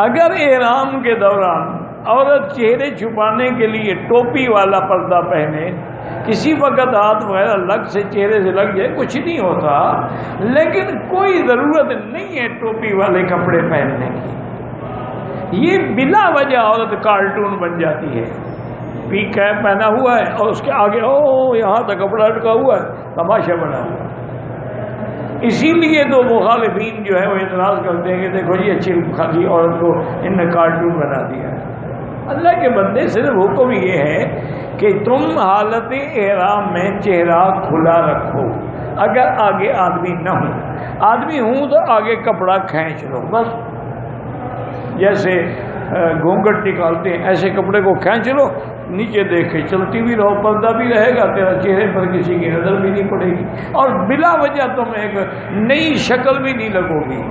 اگر احرام کے دوران عورت چہرے چھپانے کے لیے ٹوپی والا پردہ پہنے، کسی وقت ہاتھ وغیرہ لگ سے چہرے سے لگ جائے کچھ نہیں ہوتا، لیکن کوئی ضرورت نہیں ہے ٹوپی والے کپڑے پہننے کی۔ یہ بلا وجہ عورت کارٹون بن جاتی ہے، پی کیپ پہنا ہوا ہے اور اس کے آگے یہاں تک کپڑا لٹکا ہوا ہے، تماشا بنا ہوا ہے۔ اسی لیے تو مخالفین جو ہے وہ اعتراض کرتے ہیں کہ دیکھو جی اچھی خاصی عورت کو ان نے کارٹون بنا دیا ہے۔ اللہ کے بندے صرف حکم یہ ہے کہ تم حالت احرام میں چہرہ کھلا رکھو، اگر آگے آدمی نہ ہو، آدمی ہوں تو آگے کپڑا کھینچ لو بس، جیسے گھونگھٹ نکالتے ہیں ایسے کپڑے کو کھینچ لو، نیچے دیکھ کے چلتی بھی رہو، پردہ بھی رہے گا، تیرا چہرے پر کسی کی نظر بھی نہیں پڑے گی اور بلا وجہ تم ایک نئی شکل بھی نہیں لگو گی۔